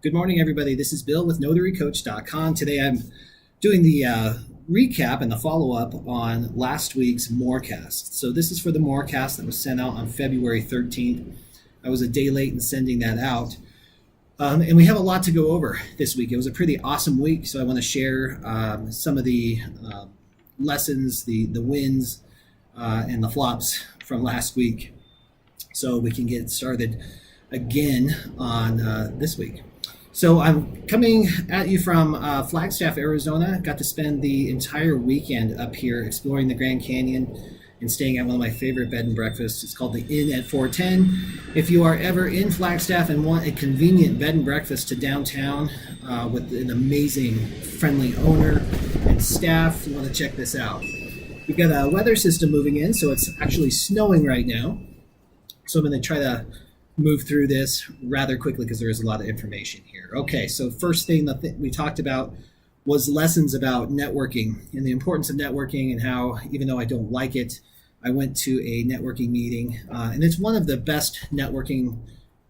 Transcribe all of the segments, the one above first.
Good morning, everybody. This is Bill with NotaryCoach.com. Today I'm doing the recap and the follow-up on last week's MOREcast. So this is for the MOREcast that was sent out on February 13th. I was a day late in sending that out. And we have a lot to go over this week. It was a pretty awesome week, so I want to share some of the lessons, the wins, and the flops from last week so we can get started again on this week. So I'm coming at you from Flagstaff, Arizona. Got to spend the entire weekend up here exploring the Grand Canyon and staying at one of my favorite bed and breakfasts. It's called the Inn at 410. If you are ever in Flagstaff and want a convenient bed and breakfast to downtown with an amazing, friendly owner and staff, you want to check this out. We've got a weather system moving in, so it's actually snowing right now. So I'm going to try to move through this rather quickly because there is a lot of information here. Okay, so first thing that we talked about was lessons about networking and the importance of networking and how, even though I don't like it, I went to a networking meeting and it's one of the best networking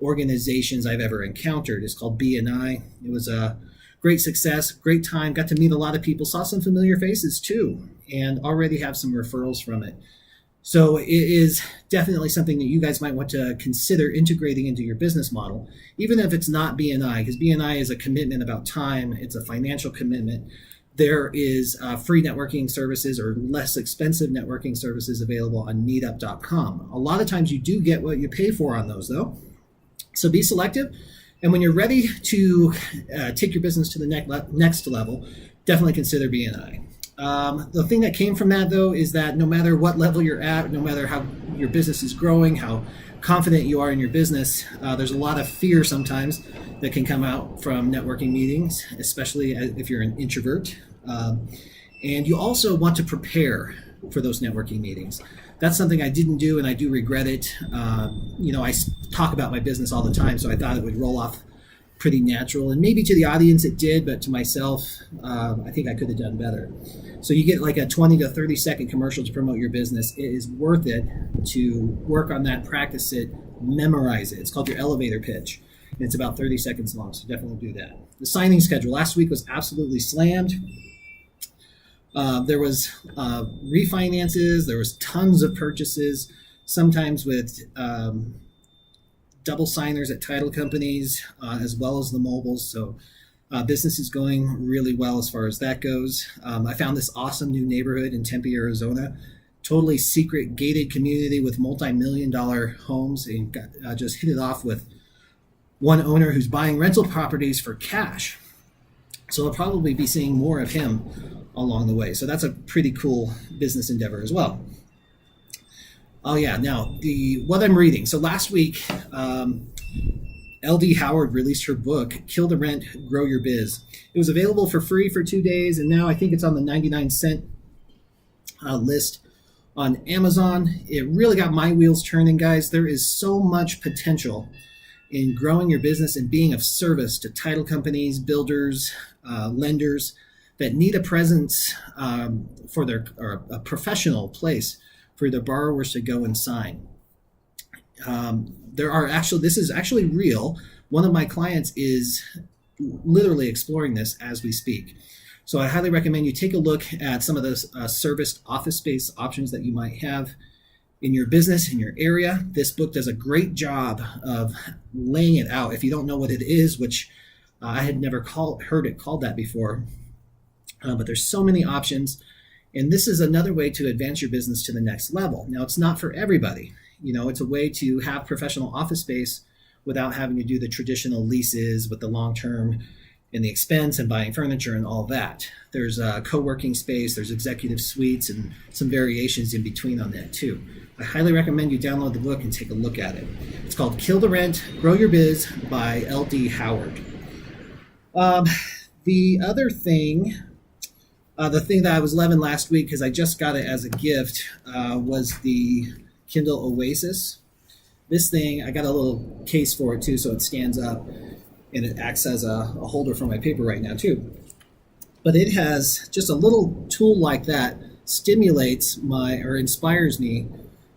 organizations I've ever encountered. It's called BNI. It was a great success, great time, got to meet a lot of people, saw some familiar faces too, and already have some referrals from it. So it is definitely something that you guys might want to consider integrating into your business model, even if it's not BNI, because BNI is a commitment about time. It's a financial commitment. There is free networking services or less expensive networking services available on meetup.com. A lot of times you do get what you pay for on those, though. So be selective. And when you're ready to take your business to the next level, definitely consider BNI. The thing that came from that, though, is that no matter what level you're at, no matter how your business is growing, how confident you are in your business, there's a lot of fear sometimes that can come out from networking meetings, especially if you're an introvert. And you also want to prepare for those networking meetings. That's something I didn't do, and I do regret it. I talk about my business all the time, so I thought it would roll off pretty natural, and maybe to the audience it did, but to myself, I think I could have done better. So you get like a 20 to 30 second commercial to promote your business. It is worth it to work on that, practice it, memorize it. It's called your elevator pitch, and it's about 30 seconds long, so definitely do that. The signing schedule last week was absolutely slammed. There was refinances, there was tons of purchases, sometimes with double signers at title companies, as well as the mobiles. So business is going really well as far as that goes. I found this awesome new neighborhood in Tempe, Arizona, totally secret gated community with multi-million-dollar homes, and got, just hit it off with one owner who's buying rental properties for cash. So I'll probably be seeing more of him along the way. So that's a pretty cool business endeavor as well. Oh yeah, now what I'm reading. So last week, LD Howard released her book, Kill the Rent, Grow Your Biz. It was available for free for 2 days, and now I think it's on the 99-cent list on Amazon. It really got my wheels turning, guys. There is so much potential in growing your business and being of service to title companies, builders, lenders that need a presence or a professional place for the borrowers to go and sign. This is actually real. One of my clients is literally exploring this as we speak. So I highly recommend you take a look at some of those serviced office space options that you might have in your business, in your area. This book does a great job of laying it out. If you don't know what it is, which I had never heard it called that before, but there's so many options. And this is another way to advance your business to the next level. Now, it's not for everybody. It's a way to have professional office space without having to do the traditional leases with the long-term and the expense and buying furniture and all that. There's a co-working space, there's executive suites, and some variations in between on that too. I highly recommend you download the book and take a look at it. It's called Kill the Rent, Grow Your Biz by LD Howard. The other thing, the thing that I was loving last week, because I just got it as a gift, was the Kindle Oasis. This thing, I got a little case for it too, so it stands up, and it acts as a holder for my paper right now too. But it has just a little tool like that, stimulates or inspires me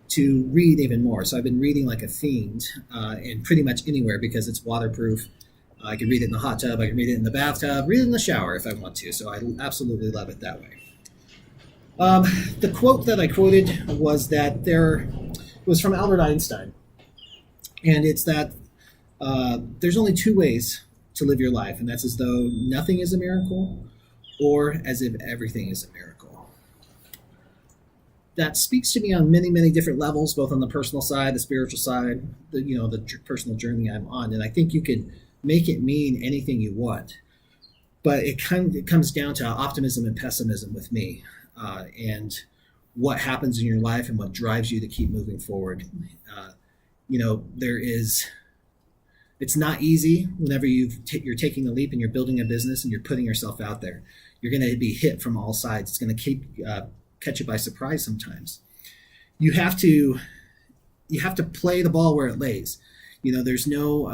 to read even more. So I've been reading like a fiend, and pretty much anywhere because it's waterproof I can read it in the hot tub. I can read it in the bathtub, read it in the shower if I want to. So I absolutely love it that way. The quote that I quoted was that it was from Albert Einstein. And it's that there's only two ways to live your life. And that's as though nothing is a miracle or as if everything is a miracle. That speaks to me on many, many different levels, both on the personal side, the spiritual side, the personal journey I'm on. And I think you can make it mean anything you want. But it comes down to optimism and pessimism with me, and what happens in your life and what drives you to keep moving forward. It's not easy whenever you're taking a leap and you're building a business and you're putting yourself out there. You're going to be hit from all sides. It's going to catch you by surprise sometimes. You have to play the ball where it lays. There's no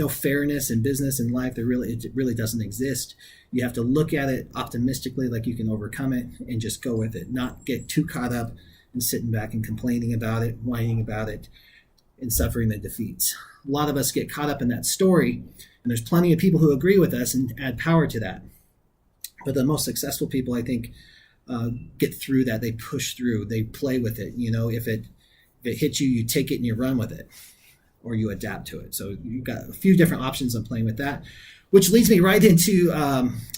fairness in business and life. It really doesn't exist. You have to look at it optimistically, like you can overcome it, and just go with it. Not get too caught up and sitting back and complaining about it, whining about it, and suffering the defeats. A lot of us get caught up in that story, and there's plenty of people who agree with us and add power to that. But the most successful people, I think, get through that. They push through. They play with it. If it hits you, you take it and you run with it, or you adapt to it. So you've got a few different options on playing with that, which leads me right into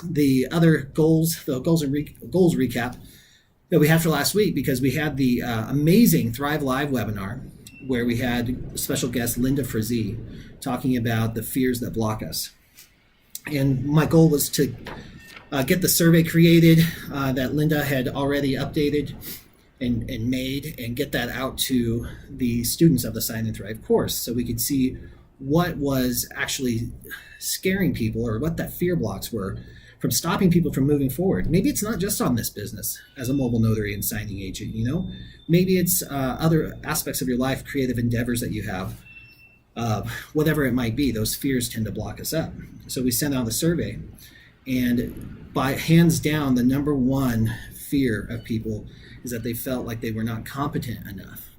the other goals, the goals recap that we had for last week, because we had the amazing Thrive Live webinar where we had special guest Linda Frazee talking about the fears that block us. And my goal was to get the survey created that Linda had already updated and made, and get that out to the students of the Sign and Thrive course so we could see what was actually scaring people, or what that fear blocks were from stopping people from moving forward. Maybe it's not just on this business as a mobile notary and signing agent, maybe it's other aspects of your life, creative endeavors that you have, whatever it might be. Those fears tend to block us up. So we sent out a survey, and by hands down, the number one fear of people is that they felt like they were not competent enough.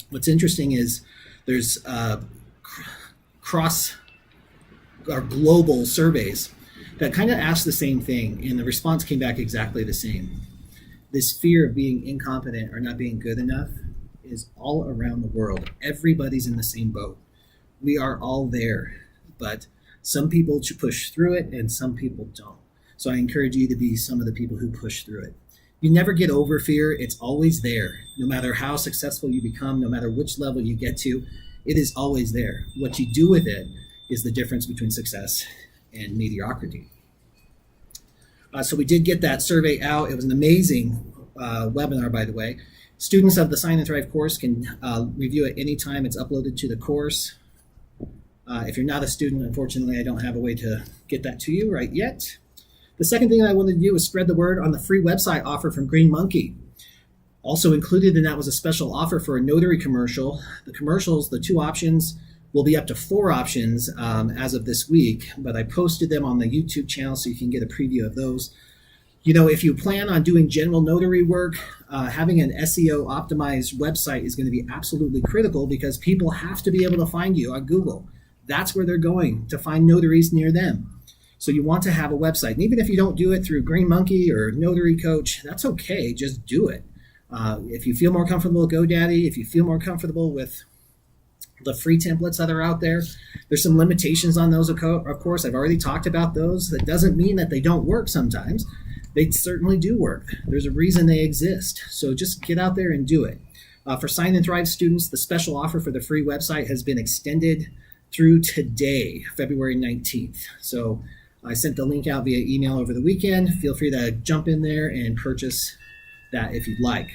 What's interesting is there's cross or global surveys that kind of asked the same thing, and the response came back exactly the same. This fear of being incompetent or not being good enough is all around the world. Everybody's in the same boat. We are all there, but some people push through it and some people don't. So I encourage you to be some of the people who push through it. You never get over fear. It's always there. No matter how successful you become, no matter which level you get to, it is always there. What you do with it is the difference between success and mediocrity. So we did get that survey out. It was an amazing webinar, by the way. Students of the Sign and Thrive course can review it anytime. It's uploaded to the course. If you're not a student, unfortunately, I don't have a way to get that to you right yet. The second thing I wanted to do was spread the word on the free website offer from Green Monkey. Also included in that was a special offer for a notary commercial. The commercials, the two options, will be up to 4 options as of this week, but I posted them on the YouTube channel so you can get a preview of those. If you plan on doing general notary work, having an SEO optimized website is going to be absolutely critical, because people have to be able to find you on Google. That's where they're going to find notaries near them. So you want to have a website. And even if you don't do it through Green Monkey or Notary Coach, that's okay. Just do it. If you feel more comfortable with GoDaddy, if you feel more comfortable with the free templates that are out there, there's some limitations on those, of course. I've already talked about those. That doesn't mean that they don't work sometimes. They certainly do work. There's a reason they exist. So just get out there and do it. For Sign and Thrive students, the special offer for the free website has been extended through today, February 19th. So I sent the link out via email over the weekend. Feel free to jump in there and purchase that if you'd like.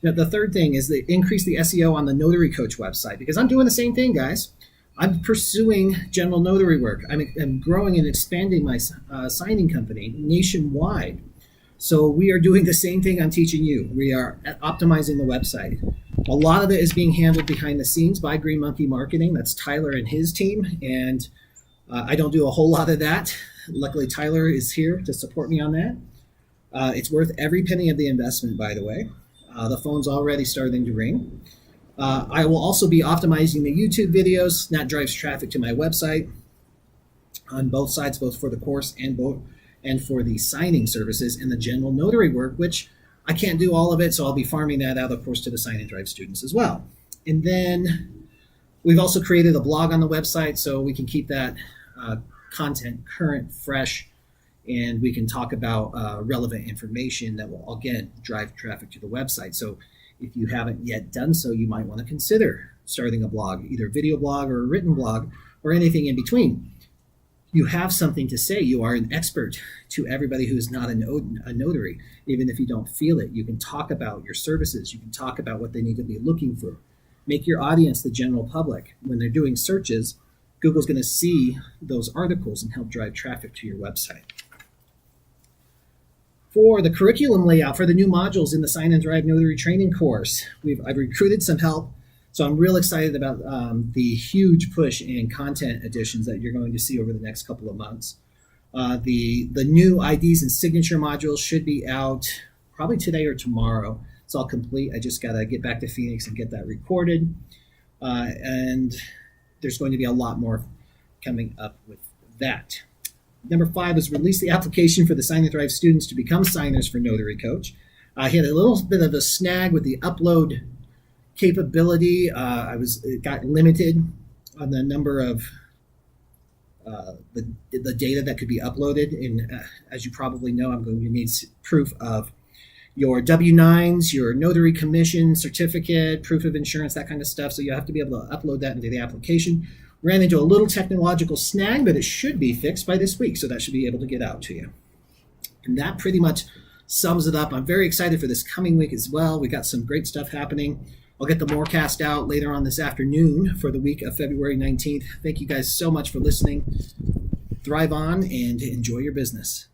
Now, the third thing is to increase the SEO on the Notary Coach website, because I'm doing the same thing, guys. I'm pursuing general notary work. I'm growing and expanding my signing company nationwide. So we are doing the same thing I'm teaching you. We are optimizing the website. A lot of it is being handled behind the scenes by Green Monkey Marketing. That's Tyler and his team. And I don't do a whole lot of that. Luckily, Tyler is here to support me on that. It's worth every penny of the investment, by the way. The phone's already starting to ring. I will also be optimizing the YouTube videos. That drives traffic to my website on both sides, both for the course and for the signing services and the general notary work, which I can't do all of it, so I'll be farming that out, of course, to the Sign and Drive students as well. And then we've also created a blog on the website, so we can keep that content current, fresh, and we can talk about relevant information that will, again, drive traffic to the website. So if you haven't yet done so, you might want to consider starting a blog, either a video blog or a written blog or anything in between. You have something to say. You are an expert to everybody who is not a notary. Even if you don't feel it, you can talk about your services. You can talk about what they need to be looking for. Make your audience the general public. When they're doing searches, Google's going to see those articles and help drive traffic to your website. For the curriculum layout for the new modules in the Sign and Drive Notary Training course, I've recruited some help. So I'm real excited about the huge push in content additions that you're going to see over the next couple of months. The new IDs and signature modules should be out probably today or tomorrow. It's all complete. I just got to get back to Phoenix and get that recorded. And there's going to be a lot more coming up with that. Number 5 is release the application for the Sign and Thrive students to become signers for Notary Coach. I had a little bit of a snag with the upload capability. It got limited on the number of the data that could be uploaded. And as you probably know, I'm going to need proof of your W-9s, your notary commission certificate, proof of insurance, that kind of stuff. So you have to be able to upload that into the application. Ran into a little technological snag, but it should be fixed by this week. So that should be able to get out to you. And that pretty much sums it up. I'm very excited for this coming week as well. We got some great stuff happening. I'll get the MOREcast out later on this afternoon for the week of February 19th. Thank you guys so much for listening. Thrive on and enjoy your business.